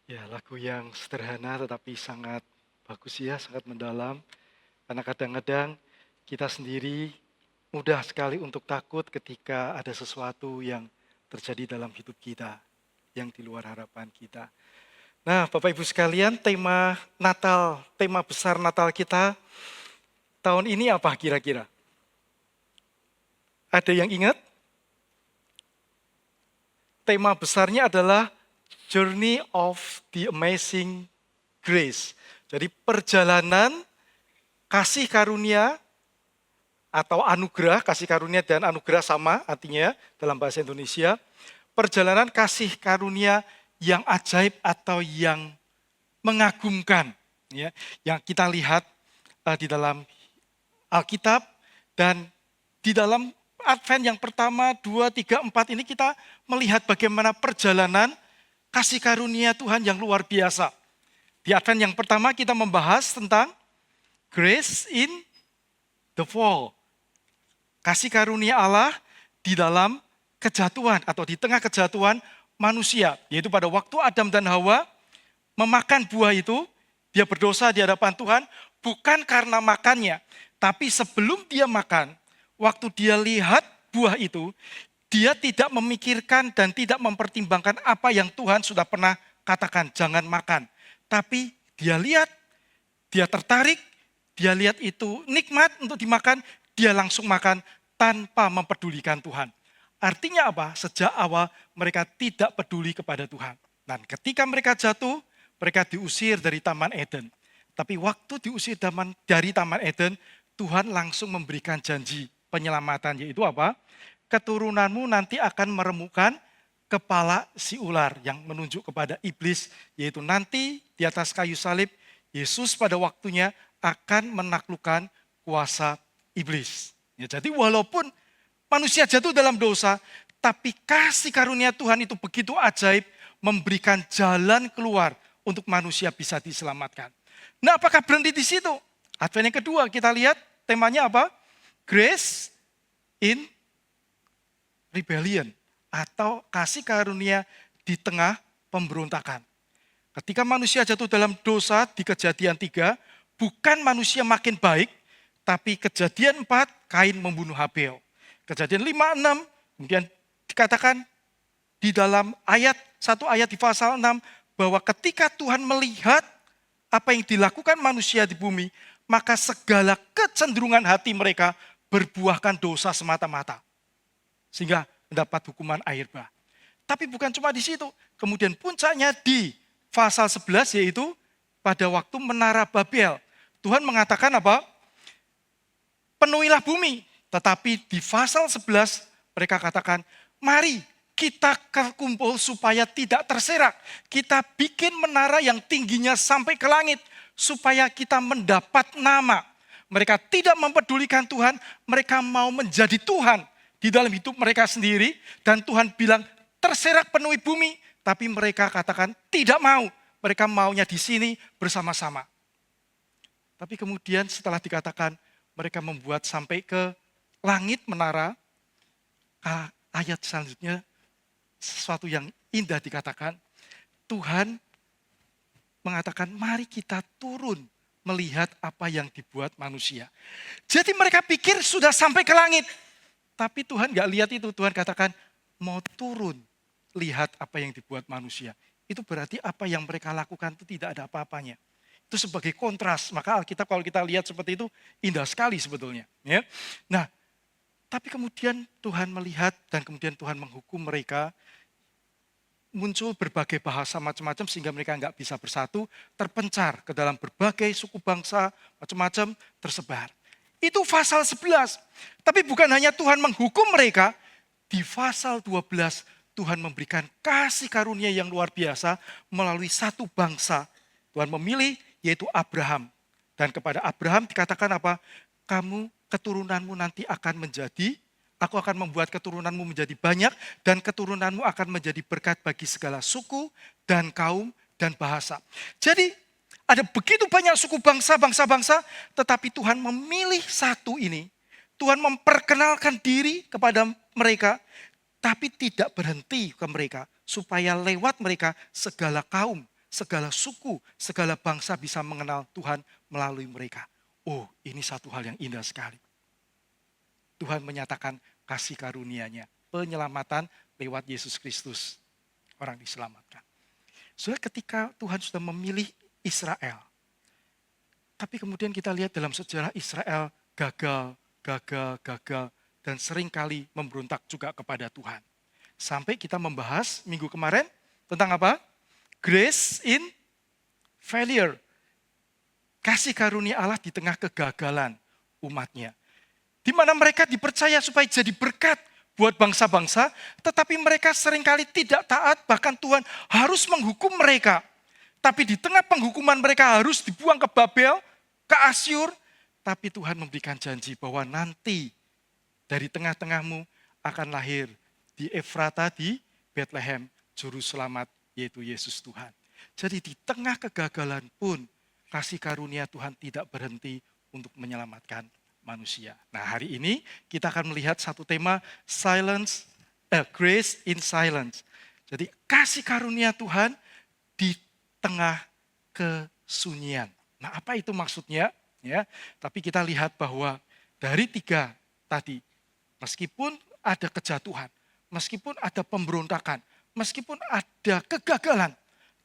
Ya, lagu yang sederhana tetapi sangat bagus ya, sangat mendalam. Karena kadang-kadang kita sendiri mudah sekali untuk takut ketika ada sesuatu yang terjadi dalam hidup kita, yang di luar harapan kita. Nah, Bapak Ibu sekalian, tema Natal, tema besar Natal kita tahun ini apa kira-kira? Ada yang ingat? Tema besarnya adalah Journey of the Amazing Grace. Jadi perjalanan kasih karunia atau anugerah, kasih karunia dan anugerah sama artinya dalam bahasa Indonesia. Perjalanan kasih karunia yang ajaib atau yang mengagumkan, ya, yang kita lihat di dalam Alkitab dan di dalam Advent yang pertama, 2, 3, 4 ini kita melihat bagaimana perjalanan kasih karunia Tuhan yang luar biasa. Di Advent yang pertama kita membahas tentang grace in the fall. Kasih karunia Allah di dalam kejatuhan atau di tengah kejatuhan manusia. Yaitu pada waktu Adam dan Hawa memakan buah itu, dia berdosa di hadapan Tuhan bukan karena makannya. Tapi sebelum dia makan, waktu dia lihat buah itu, dia tidak memikirkan dan tidak mempertimbangkan apa yang Tuhan sudah pernah katakan, jangan makan. Tapi dia lihat, dia tertarik, dia lihat itu nikmat untuk dimakan, dia langsung makan tanpa mempedulikan Tuhan. Artinya apa? Sejak awal mereka tidak peduli kepada Tuhan. Dan ketika mereka jatuh, mereka diusir dari Taman Eden. Tapi waktu diusir dari Taman Eden, Tuhan langsung memberikan janji penyelamatan, yaitu apa? Keturunanmu nanti akan meremukkan kepala si ular yang menunjuk kepada iblis, yaitu nanti di atas kayu salib, Yesus pada waktunya akan menaklukkan kuasa iblis. Ya, jadi walaupun manusia jatuh dalam dosa, tapi kasih karunia Tuhan itu begitu ajaib, memberikan jalan keluar untuk manusia bisa diselamatkan. Nah, apakah berhenti di situ? Advent yang kedua kita lihat temanya apa? Grace in rebellion atau kasih karunia di tengah pemberontakan. Ketika manusia jatuh dalam dosa di Kejadian 3, bukan manusia makin baik, tapi Kejadian 4, Kain membunuh Habel. Kejadian 5, 6, kemudian dikatakan di dalam satu ayat di pasal 6, bahwa ketika Tuhan melihat apa yang dilakukan manusia di bumi, maka segala kecenderungan hati mereka berbuahkan dosa semata-mata. Sehingga mendapat hukuman air bah. Tapi bukan cuma di situ. Kemudian puncaknya di pasal 11 yaitu pada waktu menara Babel. Tuhan mengatakan apa? Penuhilah bumi. Tetapi di pasal 11 mereka katakan, mari kita kumpul supaya tidak terserak. Kita bikin menara yang tingginya sampai ke langit. Supaya kita mendapat nama. Mereka tidak mempedulikan Tuhan, mereka mau menjadi Tuhan di dalam hidup mereka sendiri. Dan Tuhan bilang, terserak penuhi bumi. Tapi mereka katakan, tidak mau. Mereka maunya di sini bersama-sama. Tapi kemudian setelah dikatakan, mereka membuat sampai ke langit menara. Ayat selanjutnya, sesuatu yang indah dikatakan. Tuhan mengatakan, mari kita turun melihat apa yang dibuat manusia. Jadi mereka pikir sudah sampai ke langit. Tapi Tuhan gak lihat itu. Tuhan katakan, mau turun lihat apa yang dibuat manusia. Itu berarti apa yang mereka lakukan itu tidak ada apa-apanya. Itu sebagai kontras. Maka Alkitab kalau kita lihat seperti itu, indah sekali sebetulnya. Ya. Nah, tapi kemudian Tuhan melihat dan kemudian Tuhan menghukum mereka. Muncul berbagai bahasa macam-macam sehingga mereka nggak bisa bersatu, terpencar ke dalam berbagai suku bangsa, macam-macam tersebar. Itu pasal 11. Tapi bukan hanya Tuhan menghukum mereka, di pasal 12 Tuhan memberikan kasih karunia yang luar biasa melalui satu bangsa. Tuhan memilih yaitu Abraham. Dan kepada Abraham dikatakan apa? Kamu, keturunanmu nanti akan menjadi, aku akan membuat keturunanmu menjadi banyak dan keturunanmu akan menjadi berkat bagi segala suku dan kaum dan bahasa. Jadi ada begitu banyak suku bangsa-bangsa, tetapi Tuhan memilih satu ini. Tuhan memperkenalkan diri kepada mereka, tapi tidak berhenti ke mereka. Supaya lewat mereka segala kaum segala suku, segala bangsa bisa mengenal Tuhan melalui mereka. Oh, ini satu hal yang indah sekali. Tuhan menyatakan kasih karunia-Nya, penyelamatan lewat Yesus Kristus. Orang diselamatkan. Soalnya ketika Tuhan sudah memilih Israel, tapi kemudian kita lihat dalam sejarah Israel gagal, dan seringkali memberontak juga kepada Tuhan. Sampai kita membahas minggu kemarin tentang apa? Grace in failure. Kasih karunia Allah di tengah kegagalan umatnya. Di mana mereka dipercaya supaya jadi berkat buat bangsa-bangsa, tetapi mereka seringkali tidak taat, bahkan Tuhan harus menghukum mereka. Tapi di tengah penghukuman mereka harus dibuang ke Babel, ke Asyur, tapi Tuhan memberikan janji bahwa nanti dari tengah-tengahmu akan lahir di Efrata, di Bethlehem, Juru Selamat, yaitu Yesus Tuhan. Jadi di tengah kegagalan pun, kasih karunia Tuhan tidak berhenti untuk menyelamatkan manusia. Nah, hari ini kita akan melihat satu tema, grace in silence. Jadi kasih karunia Tuhan di tengah kesunyian. Nah, apa itu maksudnya? Ya, tapi kita lihat bahwa dari 3 tadi, meskipun ada kejatuhan, meskipun ada pemberontakan, meskipun ada kegagalan,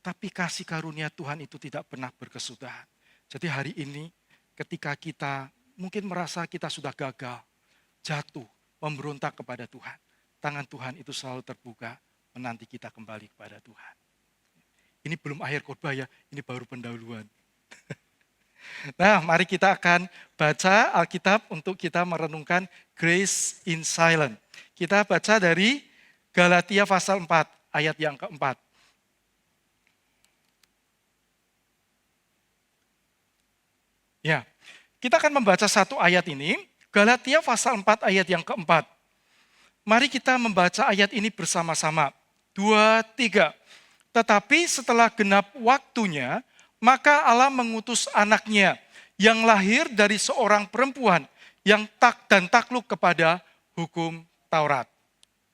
tapi kasih karunia Tuhan itu tidak pernah berkesudahan. Jadi hari ini ketika kita mungkin merasa kita sudah gagal, jatuh, memberontak kepada Tuhan, tangan Tuhan itu selalu terbuka menanti kita kembali kepada Tuhan. Ini belum akhir khotbah ya, ini baru pendahuluan. Nah, mari kita akan baca Alkitab untuk kita merenungkan grace in silence. Kita baca dari Galatia pasal 4, ayat yang keempat. Ya, kita akan membaca satu ayat ini, Galatia pasal 4 ayat yang keempat. Mari kita membaca ayat ini bersama-sama. 2, 3. Tetapi setelah genap waktunya, maka Allah mengutus anaknya yang lahir dari seorang perempuan yang takluk kepada hukum Taurat.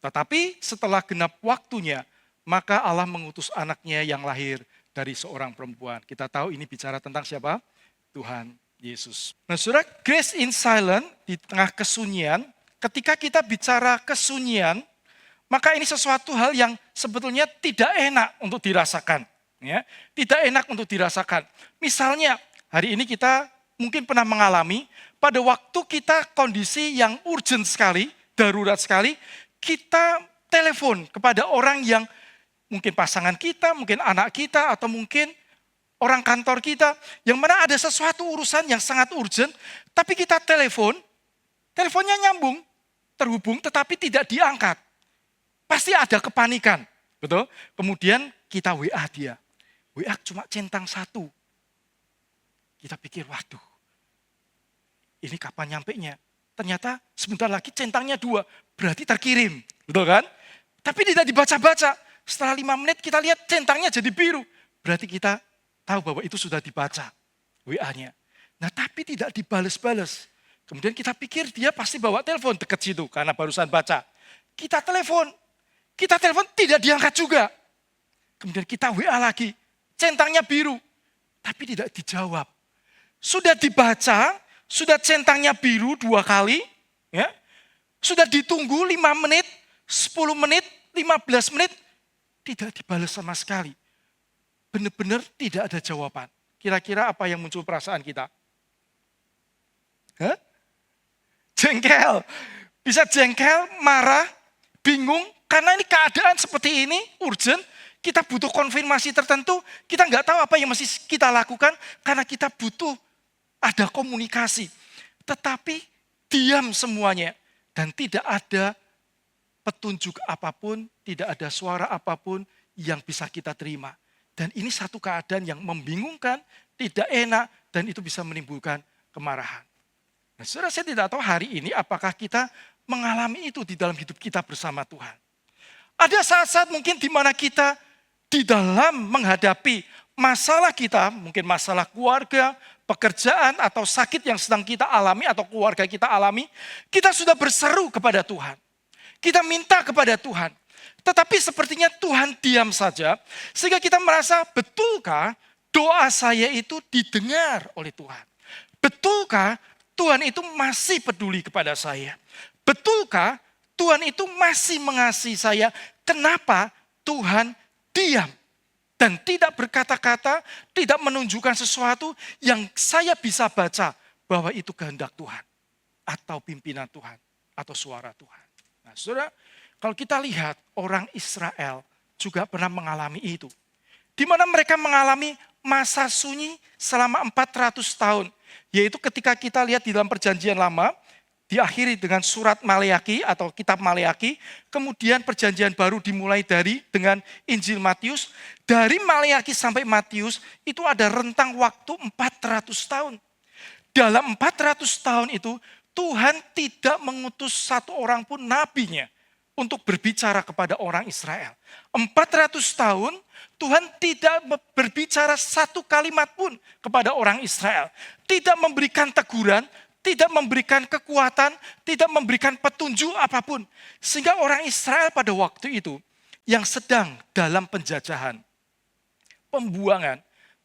Tetapi setelah genap waktunya, maka Allah mengutus anaknya yang lahir dari seorang perempuan. Kita tahu ini bicara tentang siapa? Tuhan Yesus. Nah, saudara, grace in silence di tengah kesunyian, ketika kita bicara kesunyian, maka ini sesuatu hal yang sebetulnya tidak enak untuk dirasakan. Ya, tidak enak untuk dirasakan. Misalnya, hari ini kita mungkin pernah mengalami, pada waktu kita kondisi yang urgent sekali, darurat sekali, kita telepon kepada orang yang mungkin pasangan kita, mungkin anak kita, atau mungkin orang kantor kita, yang mana ada sesuatu urusan yang sangat urgent, tapi kita teleponnya nyambung, terhubung, tetapi tidak diangkat. Pasti ada kepanikan, betul? Kemudian kita WA dia. WA cuma centang 1. Kita pikir, waduh, ini kapan nyampenya? Ternyata sebentar lagi centangnya 2, berarti terkirim. Betul kan? Tapi tidak dibaca-baca. Setelah 5 menit kita lihat centangnya jadi biru. Berarti kita tahu bahwa itu sudah dibaca WA-nya. Nah, tapi tidak dibales-bales. Kemudian kita pikir dia pasti bawa telepon dekat situ karena barusan baca. Kita telepon tidak diangkat juga. Kemudian kita WA lagi. Centangnya biru, tapi tidak dijawab. Sudah dibaca, sudah centangnya biru 2 kali, ya. Sudah ditunggu 5 menit, 10 menit, 15 menit, tidak dibalas sama sekali. Benar-benar tidak ada jawaban. Kira-kira apa yang muncul perasaan kita? Jengkel. Bisa jengkel, marah, bingung, karena ini keadaan seperti ini, urgent. Kita butuh konfirmasi tertentu, kita nggak tahu apa yang mesti kita lakukan karena kita butuh ada komunikasi. Tetapi diam semuanya dan tidak ada petunjuk apapun, tidak ada suara apapun yang bisa kita terima. Dan ini satu keadaan yang membingungkan, tidak enak, dan itu bisa menimbulkan kemarahan. Nah, saudara, saya tidak tahu hari ini apakah kita mengalami itu di dalam hidup kita bersama Tuhan. Ada saat-saat mungkin di mana kita di dalam menghadapi masalah kita, mungkin masalah keluarga, pekerjaan, atau sakit yang sedang kita alami, atau keluarga kita alami, kita sudah berseru kepada Tuhan. Kita minta kepada Tuhan. Tetapi sepertinya Tuhan diam saja, sehingga kita merasa, betulkah doa saya itu didengar oleh Tuhan? Betulkah Tuhan itu masih peduli kepada saya? Betulkah Tuhan itu masih mengasihi saya? Kenapa Tuhan diam dan tidak berkata-kata, tidak menunjukkan sesuatu yang saya bisa baca bahwa itu kehendak Tuhan atau pimpinan Tuhan atau suara Tuhan. Nah, saudara, kalau kita lihat orang Israel juga pernah mengalami itu. Di mana mereka mengalami masa sunyi selama 400 tahun. Yaitu ketika kita lihat di dalam perjanjian lama, diakhiri dengan surat Maleaki atau kitab Maleaki, kemudian perjanjian baru dimulai dengan Injil Matius. Dari Maleaki sampai Matius itu ada rentang waktu 400 tahun. Dalam 400 tahun itu Tuhan tidak mengutus satu orang pun nabinya untuk berbicara kepada orang Israel. 400 tahun Tuhan tidak berbicara satu kalimat pun kepada orang Israel. Tidak memberikan teguran, tidak memberikan kekuatan, tidak memberikan petunjuk apapun. Sehingga orang Israel pada waktu itu yang sedang dalam penjajahan, pembuangan,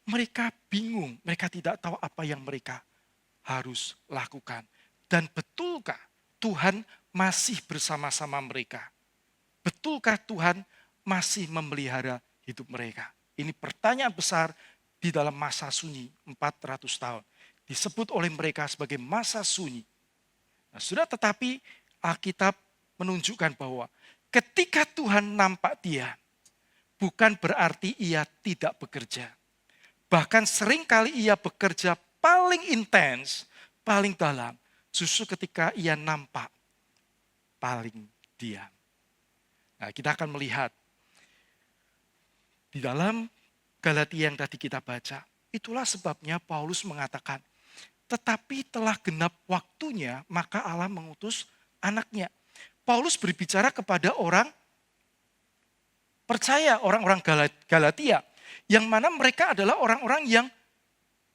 mereka bingung, mereka tidak tahu apa yang mereka harus lakukan. Dan betulkah Tuhan masih bersama-sama mereka? Betulkah Tuhan masih memelihara hidup mereka? Ini pertanyaan besar di dalam masa sunyi 400 tahun. Disebut oleh mereka sebagai masa sunyi. Nah, sudah, tetapi Alkitab menunjukkan bahwa ketika Tuhan nampak dia, bukan berarti ia tidak bekerja. Bahkan seringkali ia bekerja paling intens, paling dalam, justru ketika ia nampak paling diam. Nah, kita akan melihat di dalam Galatia yang tadi kita baca, itulah sebabnya Paulus mengatakan, tetapi telah genap waktunya, maka Allah mengutus anaknya. Paulus berbicara kepada orang percaya, orang-orang Galatia, yang mana mereka adalah orang-orang yang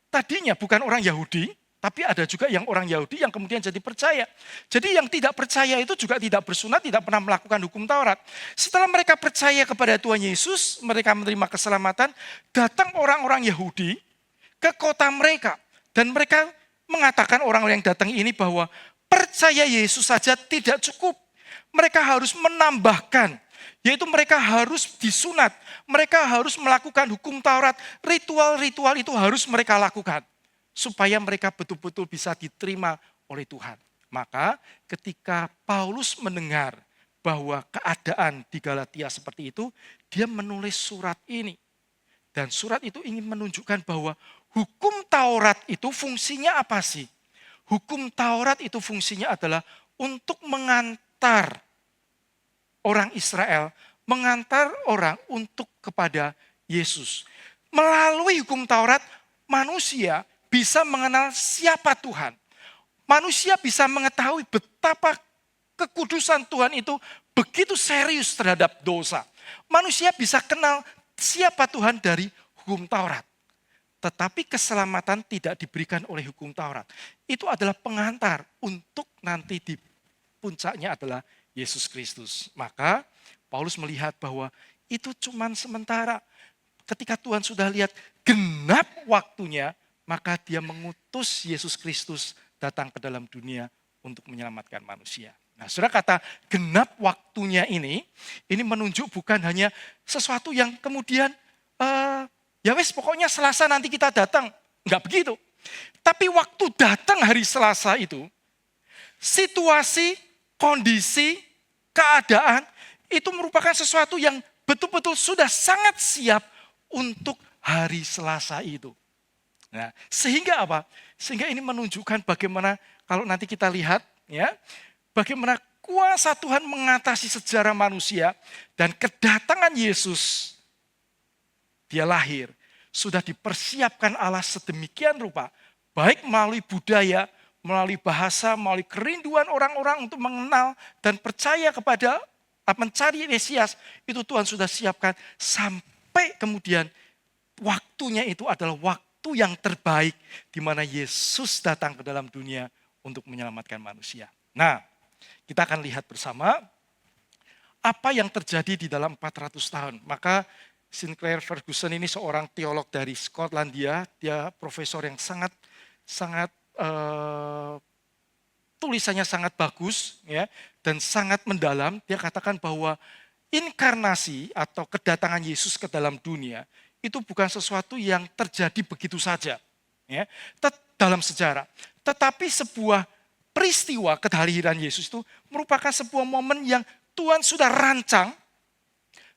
tadinya bukan orang Yahudi, tapi ada juga yang orang Yahudi yang kemudian jadi percaya. Jadi yang tidak percaya itu juga tidak bersunat, tidak pernah melakukan hukum Taurat. Setelah mereka percaya kepada Tuhan Yesus, mereka menerima keselamatan, datang orang-orang Yahudi ke kota mereka. Dan mereka mengatakan orang yang datang ini bahwa percaya Yesus saja tidak cukup. Mereka harus menambahkan, yaitu mereka harus disunat. Mereka harus melakukan hukum Taurat. Ritual-ritual itu harus mereka lakukan. Supaya mereka betul-betul bisa diterima oleh Tuhan. Maka ketika Paulus mendengar bahwa keadaan di Galatia seperti itu, dia menulis surat ini. Dan surat itu ingin menunjukkan bahwa hukum Taurat itu fungsinya apa sih? Hukum Taurat itu fungsinya adalah untuk mengantar orang Israel, mengantar orang untuk kepada Yesus. Melalui hukum Taurat, manusia bisa mengenal siapa Tuhan. Manusia bisa mengetahui betapa kekudusan Tuhan itu begitu serius terhadap dosa. Manusia bisa kenal siapa Tuhan dari hukum Taurat. Tetapi keselamatan tidak diberikan oleh hukum Taurat. Itu adalah pengantar untuk nanti di puncaknya adalah Yesus Kristus. Maka Paulus melihat bahwa itu cuma sementara. Ketika Tuhan sudah lihat genap waktunya, maka dia mengutus Yesus Kristus datang ke dalam dunia untuk menyelamatkan manusia. Nah, saudara, kata genap waktunya ini menunjuk bukan hanya sesuatu yang kemudian ya wes pokoknya Selasa nanti kita datang. Enggak begitu. Tapi waktu datang hari Selasa itu, situasi, kondisi, keadaan, itu merupakan sesuatu yang betul-betul sudah sangat siap untuk hari Selasa itu. Nah, sehingga apa? Sehingga ini menunjukkan bagaimana kalau nanti kita lihat ya, bagaimana kuasa Tuhan mengatasi sejarah manusia dan kedatangan Yesus. Dia lahir, sudah dipersiapkan Allah sedemikian rupa, baik melalui budaya, melalui bahasa, melalui kerinduan orang-orang untuk mengenal dan percaya kepada mencari Mesias, itu Tuhan sudah siapkan sampai kemudian waktunya itu adalah waktu yang terbaik di mana Yesus datang ke dalam dunia untuk menyelamatkan manusia. Nah, kita akan lihat bersama apa yang terjadi di dalam 400 tahun. Maka Sinclair Ferguson ini seorang teolog dari Skotlandia, dia profesor yang sangat tulisannya sangat bagus ya, dan sangat mendalam. Dia katakan bahwa inkarnasi atau kedatangan Yesus ke dalam dunia itu bukan sesuatu yang terjadi begitu saja ya, dalam sejarah. Tetapi sebuah peristiwa kelahiran Yesus itu merupakan sebuah momen yang Tuhan sudah rancang,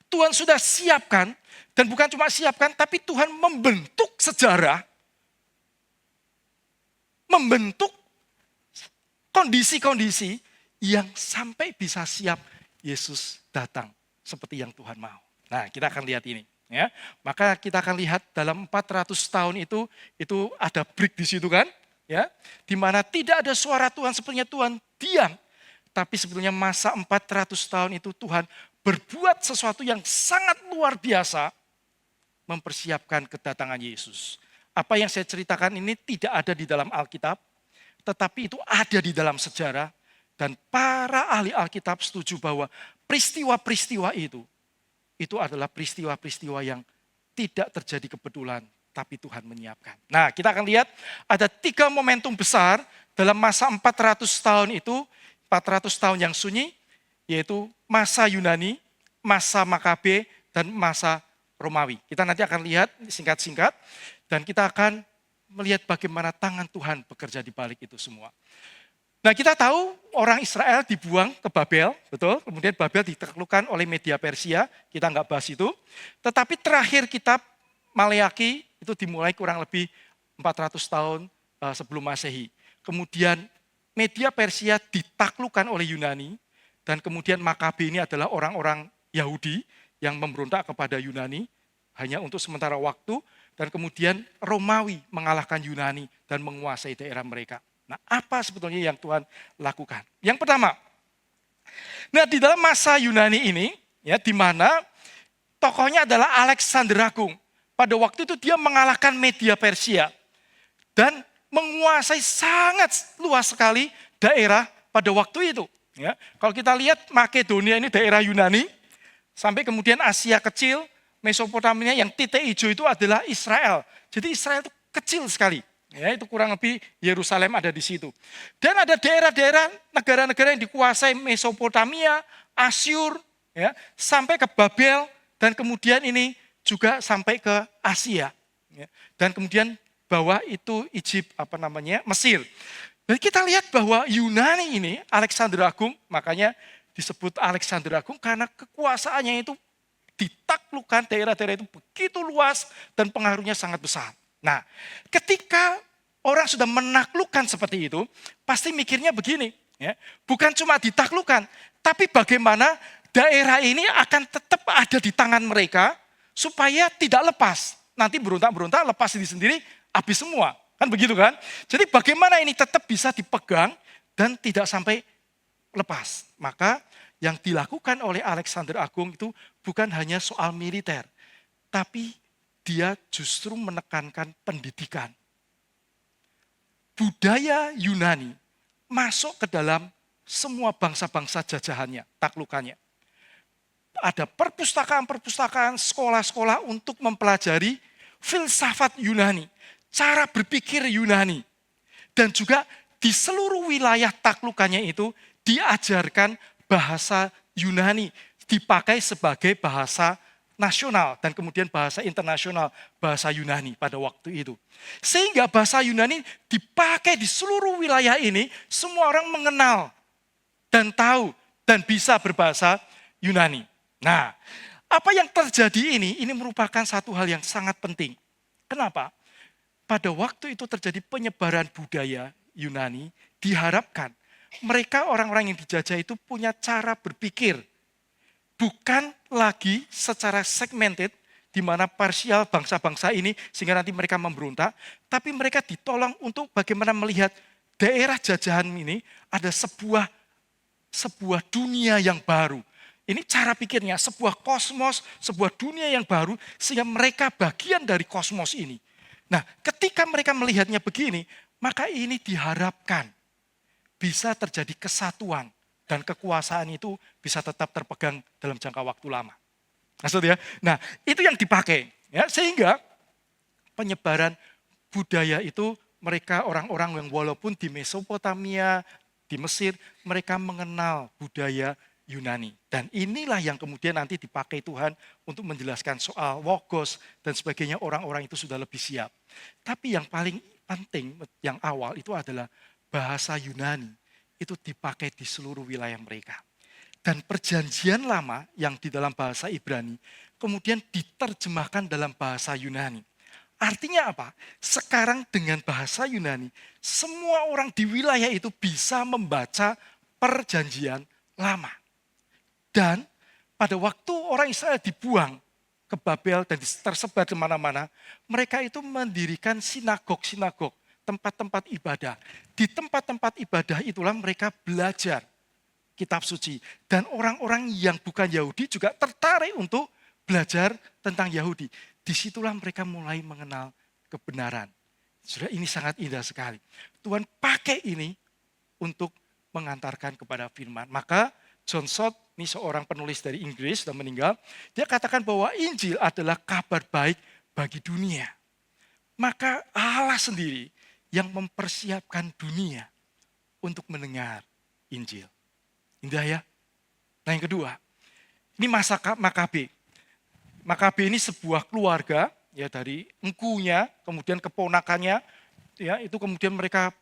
Tuhan sudah siapkan, dan bukan cuma siapkan, tapi Tuhan membentuk sejarah, membentuk kondisi-kondisi yang sampai bisa siap Yesus datang seperti yang Tuhan mau. Nah, kita akan lihat ini. Ya, maka kita akan lihat dalam 400 tahun itu ada break di situ kan, ya, di mana tidak ada suara Tuhan, sepertinya Tuhan diam, tapi sebetulnya masa 400 tahun itu Tuhan berbuat sesuatu yang sangat luar biasa, mempersiapkan kedatangan Yesus. Apa yang saya ceritakan ini tidak ada di dalam Alkitab, tetapi itu ada di dalam sejarah, dan para ahli Alkitab setuju bahwa peristiwa-peristiwa itu adalah peristiwa-peristiwa yang tidak terjadi kebetulan, tapi Tuhan menyiapkan. Nah, kita akan lihat ada 3 momentum besar dalam masa 400 tahun itu, 400 tahun yang sunyi, yaitu masa Yunani, masa Makabe, dan masa Romawi. Kita nanti akan lihat singkat-singkat, dan kita akan melihat bagaimana tangan Tuhan bekerja di balik itu semua. Nah, kita tahu orang Israel dibuang ke Babel, betul? Kemudian Babel ditaklukkan oleh Media Persia, kita nggak bahas itu. Tetapi terakhir kitab Maleaki itu dimulai kurang lebih 400 tahun sebelum Masehi. Kemudian Media Persia ditaklukkan oleh Yunani, dan kemudian Makabe ini adalah orang-orang Yahudi yang memberontak kepada Yunani hanya untuk sementara waktu, dan kemudian Romawi mengalahkan Yunani dan menguasai daerah mereka. Nah, apa sebetulnya yang Tuhan lakukan? Yang pertama, nah di dalam masa Yunani ini, ya, di mana tokohnya adalah Alexander Agung. Pada waktu itu dia mengalahkan Media Persia dan menguasai sangat luas sekali daerah pada waktu itu. Ya, kalau kita lihat Makedonia ini daerah Yunani, sampai kemudian Asia Kecil, Mesopotamia yang titik hijau itu adalah Israel. Jadi Israel itu kecil sekali. Ya, itu kurang lebih Yerusalem ada di situ. Dan ada daerah-daerah, negara-negara yang dikuasai Mesopotamia, Asyur, ya, sampai ke Babel, dan kemudian ini juga sampai ke Asia. Ya. Dan kemudian bawah itu Mesir. Dan kita lihat bahwa Yunani ini, Alexander Agung, makanya disebut Alexander Agung karena kekuasaannya itu ditaklukkan, daerah-daerah itu begitu luas dan pengaruhnya sangat besar. Nah, ketika orang sudah menaklukkan seperti itu, pasti mikirnya begini, ya, bukan cuma ditaklukkan, tapi bagaimana daerah ini akan tetap ada di tangan mereka supaya tidak lepas. Nanti berontak-berontak, lepas diri sendiri, habis semua. Kan begitu kan? Jadi bagaimana ini tetap bisa dipegang dan tidak sampai lepas. Maka yang dilakukan oleh Alexander Agung itu bukan hanya soal militer, tapi dia justru menekankan pendidikan. Budaya Yunani masuk ke dalam semua bangsa-bangsa jajahannya, taklukannya. Ada perpustakaan-perpustakaan, sekolah-sekolah untuk mempelajari filsafat Yunani, cara berpikir Yunani. Dan juga di seluruh wilayah taklukannya itu diajarkan bahasa Yunani, dipakai sebagai bahasa nasional dan kemudian bahasa internasional, bahasa Yunani pada waktu itu. Sehingga bahasa Yunani dipakai di seluruh wilayah ini, semua orang mengenal dan tahu dan bisa berbahasa Yunani. Nah, apa yang terjadi ini merupakan satu hal yang sangat penting. Kenapa? Pada waktu itu terjadi penyebaran budaya Yunani, diharapkan mereka orang-orang yang dijajah itu punya cara berpikir. Bukan lagi secara segmented, di mana parsial bangsa-bangsa ini sehingga nanti mereka memberontak, tapi mereka ditolong untuk bagaimana melihat daerah jajahan ini ada sebuah dunia yang baru. Ini cara pikirnya, sebuah kosmos, sebuah dunia yang baru, sehingga mereka bagian dari kosmos ini. Nah, ketika mereka melihatnya begini, maka ini diharapkan bisa terjadi kesatuan Dan kekuasaan itu bisa tetap terpegang dalam jangka waktu lama. Maksud ya? Nah, itu yang dipakai. Ya, sehingga penyebaran budaya itu mereka orang-orang yang walaupun di Mesopotamia, di Mesir, mereka mengenal budaya Yunani. Dan inilah yang kemudian nanti dipakai Tuhan untuk menjelaskan soal Logos dan sebagainya, orang-orang itu sudah lebih siap. Tapi yang paling penting, yang awal itu adalah bahasa Yunani. Itu dipakai di seluruh wilayah mereka. Dan perjanjian lama yang di dalam bahasa Ibrani, kemudian diterjemahkan dalam bahasa Yunani. Artinya apa? Sekarang dengan bahasa Yunani, semua orang di wilayah itu bisa membaca perjanjian lama. Dan pada waktu orang Israel dibuang ke Babel dan tersebar di mana-mana, mereka itu mendirikan sinagog-sinagog, tempat-tempat ibadah. Di tempat-tempat ibadah itulah mereka belajar kitab suci. Dan orang-orang yang bukan Yahudi juga tertarik untuk belajar tentang Yahudi. Disitulah mereka mulai mengenal kebenaran. Sudah, ini sangat indah sekali. Tuhan pakai ini untuk mengantarkan kepada firman. Maka John Stott, ini seorang penulis dari Inggris, sudah meninggal. Dia katakan bahwa Injil adalah kabar baik bagi dunia. Maka Allah sendiri yang mempersiapkan dunia untuk mendengar Injil. Indah ya. Nah yang kedua, ini masa Makabe. Makabe ini sebuah keluarga ya dari engkunya, kemudian keponakannya, ya itu kemudian mereka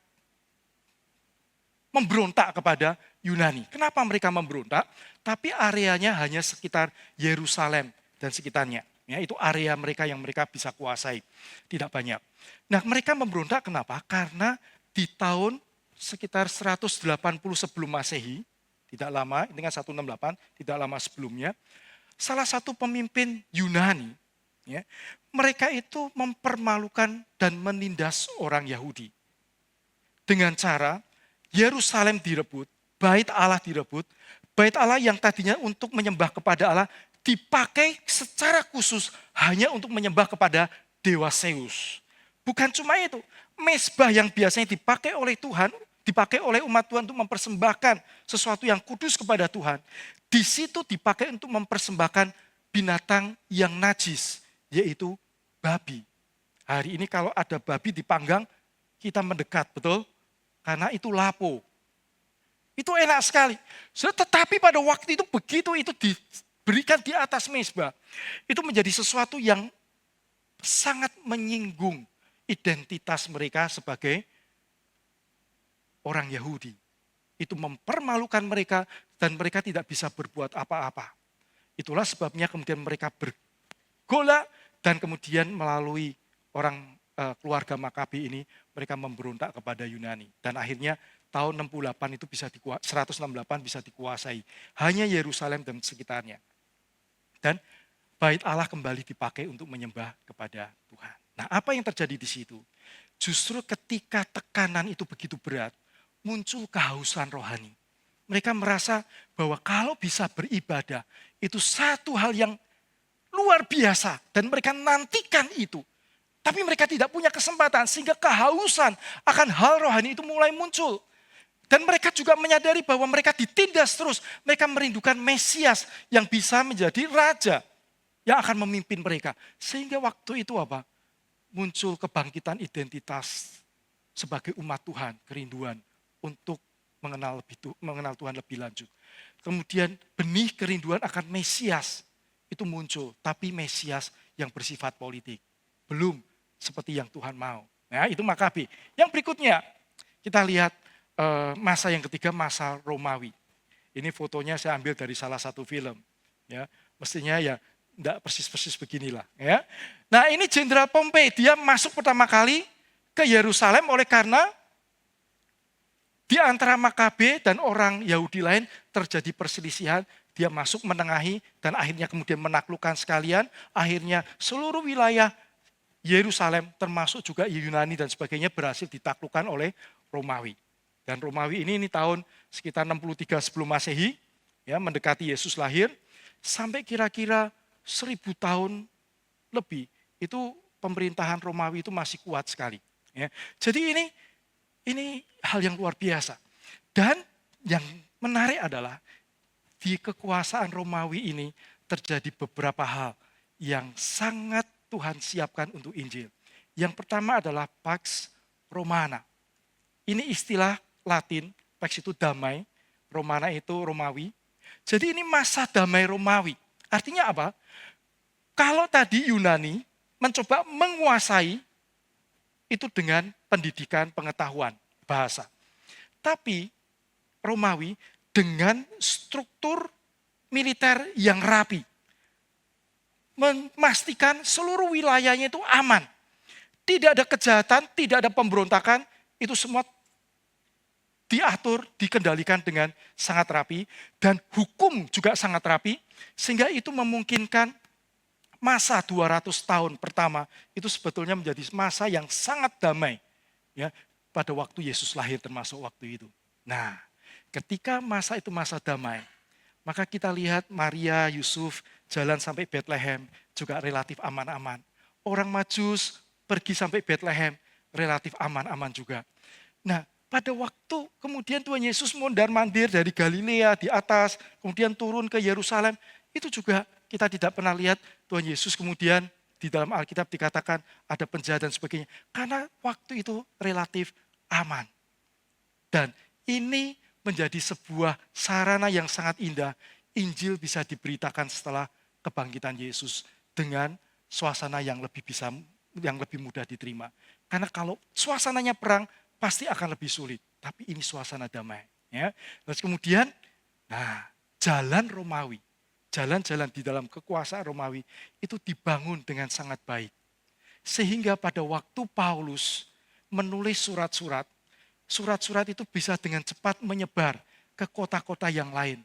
memberontak kepada Yunani. Kenapa mereka memberontak? Tapi areanya hanya sekitar Yerusalem dan sekitarnya. Ya, itu area mereka yang mereka bisa kuasai. Tidak banyak. Nah mereka memberontak kenapa? Karena di tahun sekitar 180 sebelum Masehi, tidak lama, dengan 168, tidak lama sebelumnya, salah satu pemimpin Yunani, ya, mereka itu mempermalukan dan menindas orang Yahudi. Dengan cara Yerusalem direbut, bait Allah direbut, bait Allah yang tadinya untuk menyembah kepada Allah dipakai secara khusus hanya untuk menyembah kepada dewa Zeus. Bukan cuma itu, mezbah yang biasanya dipakai oleh Tuhan, dipakai oleh umat Tuhan untuk mempersembahkan sesuatu yang kudus kepada Tuhan. Di situ dipakai untuk mempersembahkan binatang yang najis, yaitu babi. Hari ini kalau ada babi dipanggang, kita mendekat, betul? Karena itu lapo. Itu enak sekali. Tetapi pada waktu itu begitu itu diberikan di atas mezbah, itu menjadi sesuatu yang sangat menyinggung identitas mereka sebagai orang Yahudi. Itu mempermalukan mereka dan mereka tidak bisa berbuat apa-apa. Itulah sebabnya kemudian mereka bergolak dan kemudian melalui orang keluarga Makabe ini mereka memberontak kepada Yunani. Dan akhirnya tahun 68 itu 168 bisa dikuasai. Hanya Yerusalem dan sekitarnya. Dan bait Allah kembali dipakai untuk menyembah kepada Tuhan. Nah, apa yang terjadi di situ? Justru ketika tekanan itu begitu berat, muncul kehausan rohani. Mereka merasa bahwa kalau bisa beribadah, itu satu hal yang luar biasa. Dan mereka nantikan itu. Tapi mereka tidak punya kesempatan, sehingga kehausan akan hal rohani itu mulai muncul. Dan mereka juga menyadari bahwa mereka ditindas terus. Mereka merindukan Mesias yang bisa menjadi raja yang akan memimpin mereka. Sehingga waktu itu apa? Muncul kebangkitan identitas sebagai umat Tuhan, kerinduan untuk mengenal Tuhan lebih lanjut. Kemudian benih kerinduan akan Mesias itu muncul, tapi Mesias yang bersifat politik. Belum seperti yang Tuhan mau. Nah, itu Makabe. Yang berikutnya, kita lihat masa yang ketiga, masa Romawi. Ini fotonya saya ambil dari salah satu film. Ya, mestinya ya enggak persis-persis beginilah. Ya. Nah, ini Jenderal Pompei, dia masuk pertama kali ke Yerusalem oleh karena di antara Makabe dan orang Yahudi lain terjadi perselisihan. Dia masuk menengahi dan akhirnya kemudian menaklukkan sekalian. Akhirnya seluruh wilayah Yerusalem termasuk juga Yunani dan sebagainya berhasil ditaklukkan oleh Romawi. Dan Romawi ini tahun sekitar 63 sebelum Masehi, ya, mendekati Yesus lahir, sampai kira-kira 1000 tahun lebih, itu pemerintahan Romawi itu masih kuat sekali. Ya. Jadi ini hal yang luar biasa. Dan yang menarik adalah di kekuasaan Romawi ini terjadi beberapa hal yang sangat Tuhan siapkan untuk Injil. Yang pertama adalah Pax Romana. Ini istilah Latin, Pax itu damai, Romana itu Romawi. Jadi ini masa damai Romawi. Artinya apa? Kalau tadi Yunani mencoba menguasai itu dengan pendidikan, pengetahuan, bahasa. Tapi Romawi dengan struktur militer yang rapi. Memastikan seluruh wilayahnya itu aman. Tidak ada kejahatan, tidak ada pemberontakan, itu semua diatur, dikendalikan dengan sangat rapi. Dan hukum juga sangat rapi, sehingga itu memungkinkan masa 200 tahun pertama itu sebetulnya menjadi masa yang sangat damai. Ya, pada waktu Yesus lahir termasuk waktu itu. Nah, ketika masa itu masa damai, maka kita lihat Maria, Yusuf jalan sampai Bethlehem juga relatif aman-aman. Orang Majus pergi sampai Bethlehem relatif aman-aman juga. Nah, pada waktu kemudian Tuhan Yesus mondar-mandir dari Galilea di atas, kemudian turun ke Yerusalem, itu juga kita tidak pernah lihat Tuhan Yesus kemudian di dalam Alkitab dikatakan ada penjahat dan sebagainya. Karena waktu itu relatif aman. Dan ini menjadi sebuah sarana yang sangat indah. Injil bisa diberitakan setelah kebangkitan Yesus dengan suasana yang lebih mudah diterima. Karena kalau suasananya perang pasti akan lebih sulit. Tapi ini suasana damai. Ya. Terus kemudian, jalan Romawi, jalan-jalan di dalam kekuasaan Romawi itu dibangun dengan sangat baik. Sehingga pada waktu Paulus menulis surat-surat, surat-surat itu bisa dengan cepat menyebar ke kota-kota yang lain.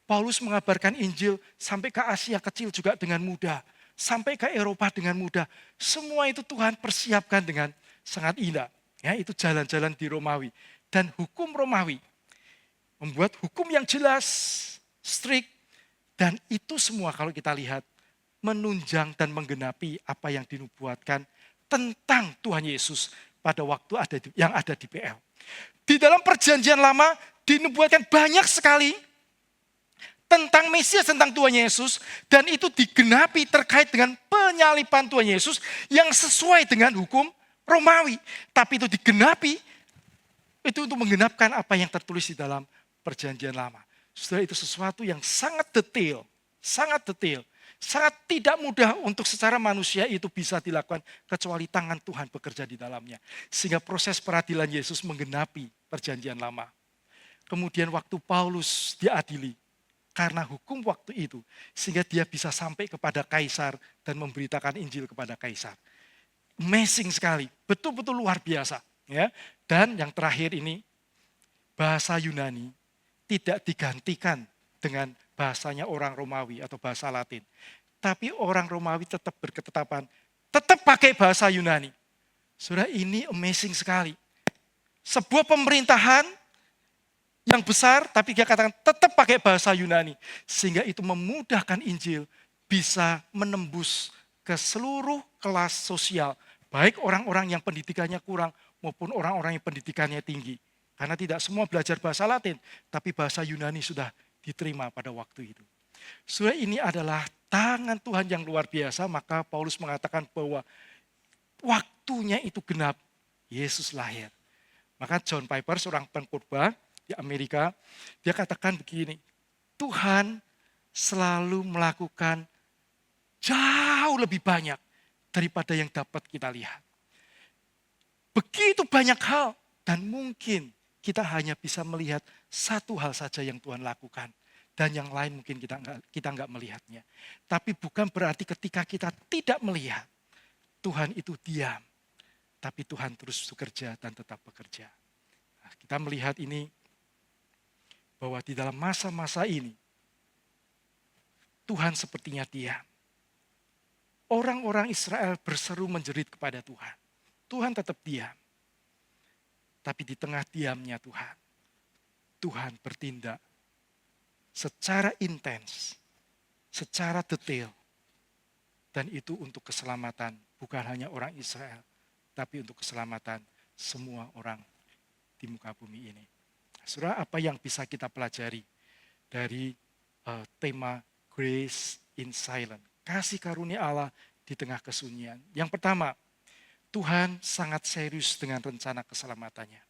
Paulus mengabarkan Injil sampai ke Asia kecil juga dengan mudah. Sampai ke Eropa dengan mudah. Semua itu Tuhan persiapkan dengan sangat indah. Ya, itu jalan-jalan di Romawi. Dan hukum Romawi membuat hukum yang jelas, strict. Dan itu semua kalau kita lihat menunjang dan menggenapi apa yang dinubuatkan tentang Tuhan Yesus pada waktu yang ada di PL. Di dalam perjanjian lama dinubuatkan banyak sekali tentang Mesias, tentang Tuhan Yesus. Dan itu digenapi terkait dengan penyaliban Tuhan Yesus yang sesuai dengan hukum Romawi. Tapi itu digenapi, itu untuk menggenapkan apa yang tertulis di dalam perjanjian lama. Saudara, itu sesuatu yang sangat detail, sangat detail. Sangat tidak mudah untuk secara manusia itu bisa dilakukan kecuali tangan Tuhan bekerja di dalamnya. Sehingga proses peradilan Yesus menggenapi perjanjian lama. Kemudian waktu Paulus diadili karena hukum waktu itu, sehingga dia bisa sampai kepada Kaisar dan memberitakan Injil kepada Kaisar. Amazing sekali, betul-betul luar biasa. Ya. Dan yang terakhir ini, bahasa Yunani tidak digantikan dengan bahasanya orang Romawi atau bahasa Latin. Tapi orang Romawi tetap berketetapan, tetap pakai bahasa Yunani. Saudara, ini amazing sekali. Sebuah pemerintahan yang besar, tapi dia katakan tetap pakai bahasa Yunani. Sehingga itu memudahkan Injil bisa menembus ke seluruh kelas sosial. Baik orang-orang yang pendidikannya kurang maupun orang-orang yang pendidikannya tinggi. Karena tidak semua belajar bahasa Latin, tapi bahasa Yunani sudah diterima pada waktu itu. Saudara, ini adalah tangan Tuhan yang luar biasa, maka Paulus mengatakan bahwa waktunya itu genap, Yesus lahir. Maka John Piper, seorang pengkhotbah di Amerika, dia katakan begini, Tuhan selalu melakukan jauh lebih banyak daripada yang dapat kita lihat. Begitu banyak hal, dan mungkin kita hanya bisa melihat satu hal saja yang Tuhan lakukan. Dan yang lain mungkin kita nggak melihatnya. Tapi bukan berarti ketika kita tidak melihat, Tuhan itu diam. Tapi Tuhan terus bekerja dan tetap bekerja. Nah, kita melihat ini, bahwa di dalam masa-masa ini, Tuhan sepertinya diam. Orang-orang Israel berseru menjerit kepada Tuhan. Tuhan tetap diam. Tapi di tengah diamnya Tuhan, Tuhan bertindak secara intens, secara detail. Dan itu untuk keselamatan bukan hanya orang Israel, tapi untuk keselamatan semua orang di muka bumi ini. Saudara, apa yang bisa kita pelajari dari tema Grace in Silence? Kasih karunia Allah di tengah kesunyian. Yang pertama, Tuhan sangat serius dengan rencana keselamatannya.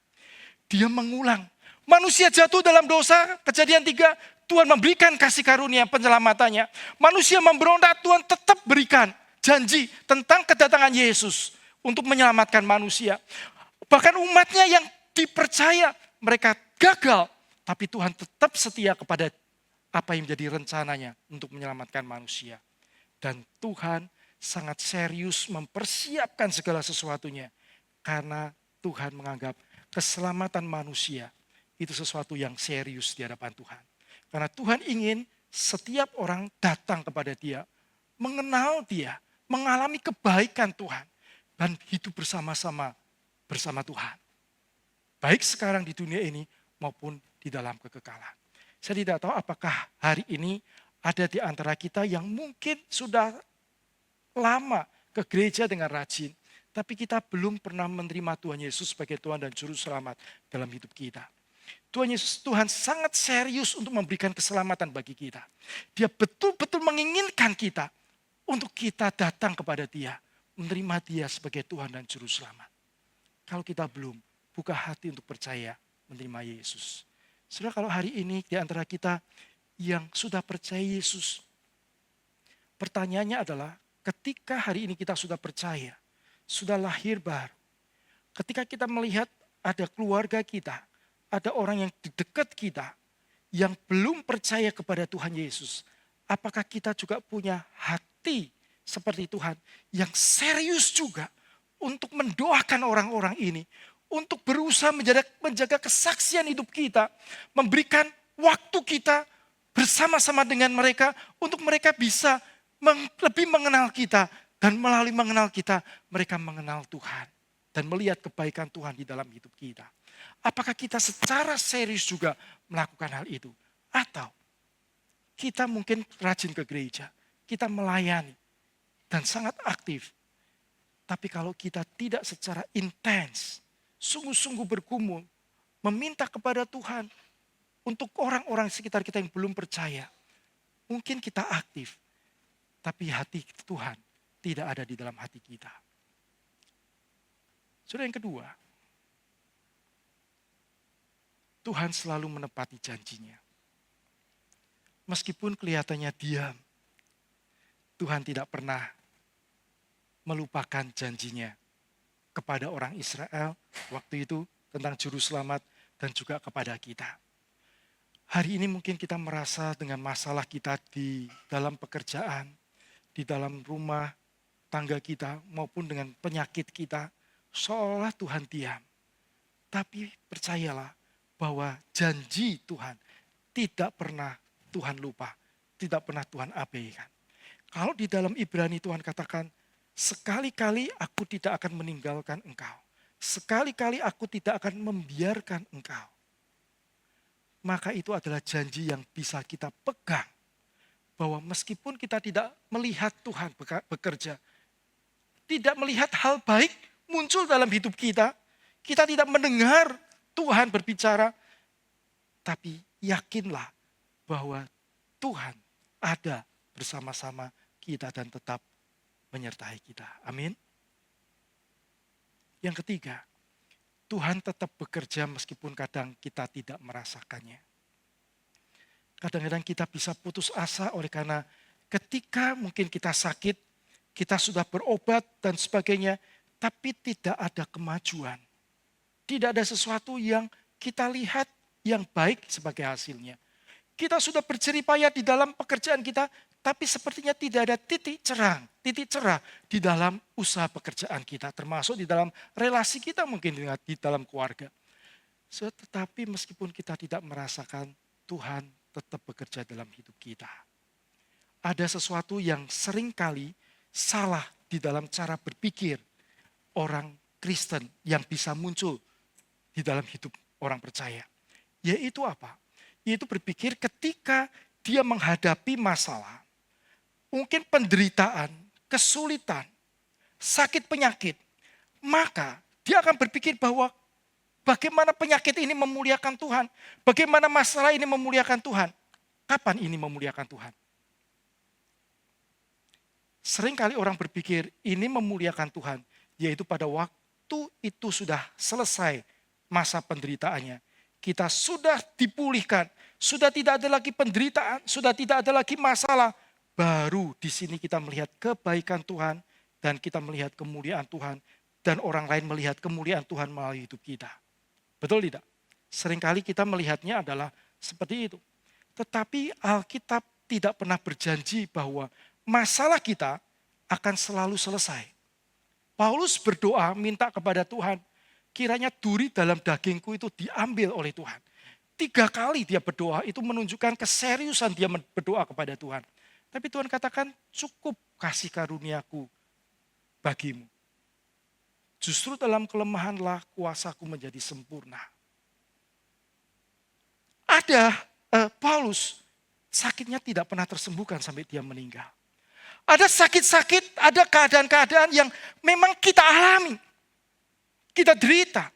Dia mengulang. Manusia jatuh dalam dosa, Kejadian 3, Tuhan memberikan kasih karunia penyelamatannya. Manusia memberontak, Tuhan tetap berikan janji tentang kedatangan Yesus untuk menyelamatkan manusia. Bahkan umatnya yang dipercaya, mereka gagal, tapi Tuhan tetap setia kepada apa yang menjadi rencananya untuk menyelamatkan manusia. Dan Tuhan sangat serius mempersiapkan segala sesuatunya. Karena Tuhan menganggap keselamatan manusia itu sesuatu yang serius di hadapan Tuhan. Karena Tuhan ingin setiap orang datang kepada Dia, mengenal Dia, mengalami kebaikan Tuhan, dan hidup bersama-sama bersama Tuhan. Baik sekarang di dunia ini maupun di dalam kekekalan. Saya tidak tahu apakah hari ini ada di antara kita yang mungkin sudah lama ke gereja dengan rajin, tapi kita belum pernah menerima Tuhan Yesus sebagai Tuhan dan Juru Selamat dalam hidup kita. Tuhan sangat serius untuk memberikan keselamatan bagi kita. Dia betul-betul menginginkan kita untuk kita datang kepada Dia, menerima Dia sebagai Tuhan dan Juru Selamat. Kalau kita belum, buka hati untuk percaya menerima Yesus. Saudara, kalau hari ini di antara kita yang sudah percaya Yesus, pertanyaannya adalah ketika hari ini kita sudah percaya, sudah lahir baru, ketika kita melihat ada keluarga kita, ada orang yang di dekat kita yang belum percaya kepada Tuhan Yesus, apakah kita juga punya hati seperti Tuhan yang serius juga untuk mendoakan orang-orang ini, untuk berusaha menjaga kesaksian hidup kita, memberikan waktu kita bersama-sama dengan mereka untuk mereka bisa lebih mengenal kita, dan melalui mengenal kita mereka mengenal Tuhan dan melihat kebaikan Tuhan di dalam hidup kita. Apakah kita secara serius juga melakukan hal itu? Atau kita mungkin rajin ke gereja, kita melayani dan sangat aktif. Tapi kalau kita tidak secara intens, sungguh-sungguh bergumul, meminta kepada Tuhan untuk orang-orang sekitar kita yang belum percaya, mungkin kita aktif, tapi hati Tuhan tidak ada di dalam hati kita. Saudara, yang kedua, Tuhan selalu menepati janjinya. Meskipun kelihatannya diam, Tuhan tidak pernah melupakan janjinya kepada orang Israel waktu itu tentang Juru Selamat dan juga kepada kita. Hari ini mungkin kita merasa dengan masalah kita di dalam pekerjaan, di dalam rumah tangga kita maupun dengan penyakit kita, seolah Tuhan diam. Tapi percayalah bahwa janji Tuhan tidak pernah Tuhan lupa, tidak pernah Tuhan abaikan. Kalau di dalam Ibrani Tuhan katakan, sekali-kali aku tidak akan meninggalkan engkau. Sekali-kali aku tidak akan membiarkan engkau. Maka itu adalah janji yang bisa kita pegang. Bahwa meskipun kita tidak melihat Tuhan bekerja, tidak melihat hal baik muncul dalam hidup kita, kita tidak mendengar Tuhan berbicara, tapi yakinlah bahwa Tuhan ada bersama-sama kita dan tetap menyertai kita. Amin. Yang ketiga, Tuhan tetap bekerja meskipun kadang kita tidak merasakannya. Kadang-kadang kita bisa putus asa oleh karena ketika mungkin kita sakit, kita sudah berobat dan sebagainya, tapi tidak ada kemajuan. Tidak ada sesuatu yang kita lihat yang baik sebagai hasilnya. Kita sudah berjeripaya di dalam pekerjaan kita, tapi sepertinya tidak ada titik cerah di dalam usaha pekerjaan kita, termasuk di dalam relasi kita mungkin di dalam keluarga. Tetapi meskipun kita tidak merasakan, Tuhan tetap bekerja dalam hidup kita. Ada sesuatu yang seringkali salah di dalam cara berpikir orang Kristen yang bisa muncul di dalam hidup orang percaya. Yaitu apa? Yaitu berpikir ketika dia menghadapi masalah, mungkin penderitaan, kesulitan, sakit penyakit, maka dia akan berpikir bahwa bagaimana penyakit ini memuliakan Tuhan? Bagaimana masalah ini memuliakan Tuhan? Kapan ini memuliakan Tuhan? Seringkali orang berpikir ini memuliakan Tuhan, yaitu pada waktu itu sudah selesai masa penderitaannya. Kita sudah dipulihkan, sudah tidak ada lagi penderitaan, sudah tidak ada lagi masalah. Baru di sini kita melihat kebaikan Tuhan dan kita melihat kemuliaan Tuhan dan orang lain melihat kemuliaan Tuhan melalui hidup kita. Betul tidak? Seringkali kita melihatnya adalah seperti itu. Tetapi Alkitab tidak pernah berjanji bahwa masalah kita akan selalu selesai. Paulus berdoa minta kepada Tuhan, kiranya duri dalam dagingku itu diambil oleh Tuhan. 3 kali dia berdoa, itu menunjukkan keseriusan dia berdoa kepada Tuhan. Tapi Tuhan katakan, cukup kasih karuniaku bagimu. Justru dalam kelemahanlah kuasaku menjadi sempurna. Ada Paulus, sakitnya tidak pernah tersembuhkan sampai dia meninggal. Ada sakit-sakit, ada keadaan-keadaan yang memang kita alami. Kita derita.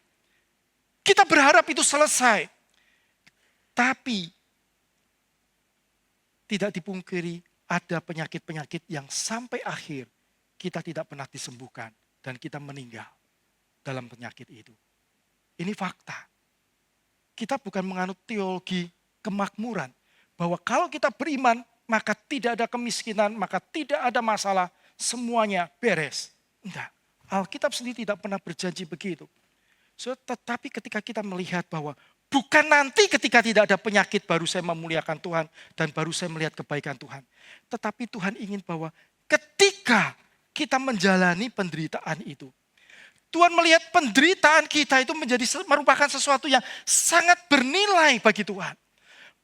Kita berharap itu selesai. Tapi tidak dipungkiri ada penyakit-penyakit yang sampai akhir kita tidak pernah disembuhkan dan kita meninggal dalam penyakit itu. Ini fakta. Kita bukan menganut teologi kemakmuran bahwa kalau kita beriman maka tidak ada kemiskinan, maka tidak ada masalah, semuanya beres. Enggak, Alkitab sendiri tidak pernah berjanji begitu. Tetapi ketika kita melihat bahwa bukan nanti ketika tidak ada penyakit baru saya memuliakan Tuhan dan baru saya melihat kebaikan Tuhan. Tetapi Tuhan ingin bahwa ketika kita menjalani penderitaan itu, Tuhan melihat penderitaan kita itu merupakan sesuatu yang sangat bernilai bagi Tuhan.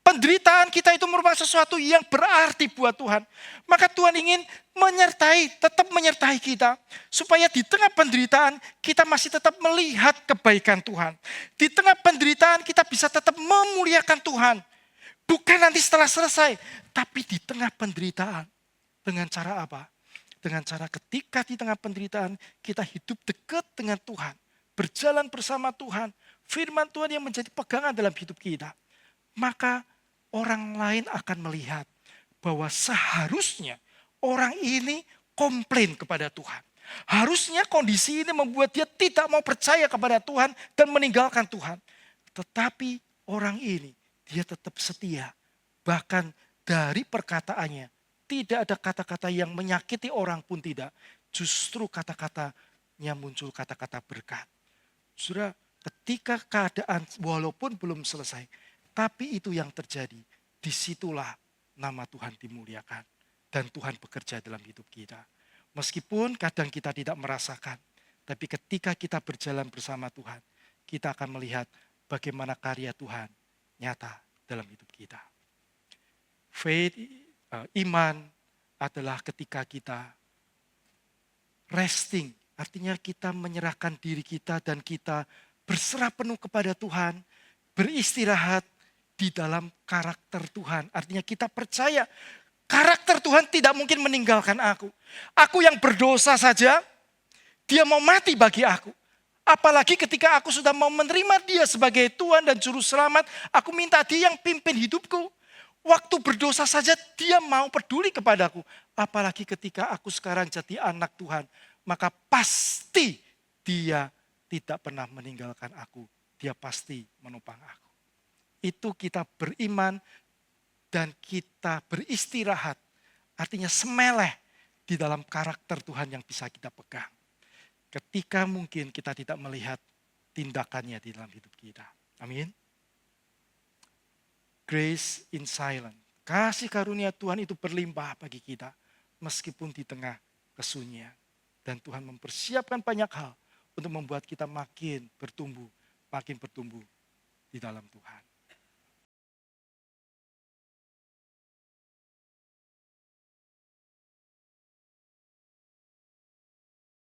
Penderitaan kita itu merupakan sesuatu yang berarti buat Tuhan. Maka Tuhan ingin tetap menyertai kita. Supaya di tengah penderitaan kita masih tetap melihat kebaikan Tuhan. Di tengah penderitaan kita bisa tetap memuliakan Tuhan. Bukan nanti setelah selesai. Tapi di tengah penderitaan. Dengan cara apa? Dengan cara ketika di tengah penderitaan kita hidup dekat dengan Tuhan. Berjalan bersama Tuhan. Firman Tuhan yang menjadi pegangan dalam hidup kita. Maka orang lain akan melihat bahwa seharusnya orang ini komplain kepada Tuhan. Harusnya kondisi ini membuat dia tidak mau percaya kepada Tuhan dan meninggalkan Tuhan. Tetapi orang ini dia tetap setia. Bahkan dari perkataannya tidak ada kata-kata yang menyakiti orang pun tidak. Justru kata-katanya muncul kata-kata berkat. Saudara, ketika keadaan walaupun belum selesai, tapi itu yang terjadi. Disitulah nama Tuhan dimuliakan. Dan Tuhan bekerja dalam hidup kita. Meskipun kadang kita tidak merasakan. Tapi ketika kita berjalan bersama Tuhan. Kita akan melihat bagaimana karya Tuhan nyata dalam hidup kita. Faith, iman adalah ketika kita resting. Artinya kita menyerahkan diri kita dan kita berserah penuh kepada Tuhan. Beristirahat di dalam karakter Tuhan. Artinya kita percaya karakter Tuhan tidak mungkin meninggalkan aku. Aku yang berdosa saja, dia mau mati bagi aku. Apalagi ketika aku sudah mau menerima dia sebagai Tuhan dan Juru Selamat, aku minta dia yang pimpin hidupku. Waktu berdosa saja dia mau peduli kepadaku. Apalagi ketika aku sekarang jadi anak Tuhan, maka pasti dia tidak pernah meninggalkan aku. Dia pasti menopang aku. Itu kita beriman dan kita beristirahat. Artinya semeleh di dalam karakter Tuhan yang bisa kita pegang. Ketika mungkin kita tidak melihat tindakannya di dalam hidup kita. Amin. Grace in silence. Kasih karunia Tuhan itu berlimpah bagi kita. Meskipun di tengah kesunyian. Dan Tuhan mempersiapkan banyak hal untuk membuat kita makin bertumbuh di dalam Tuhan.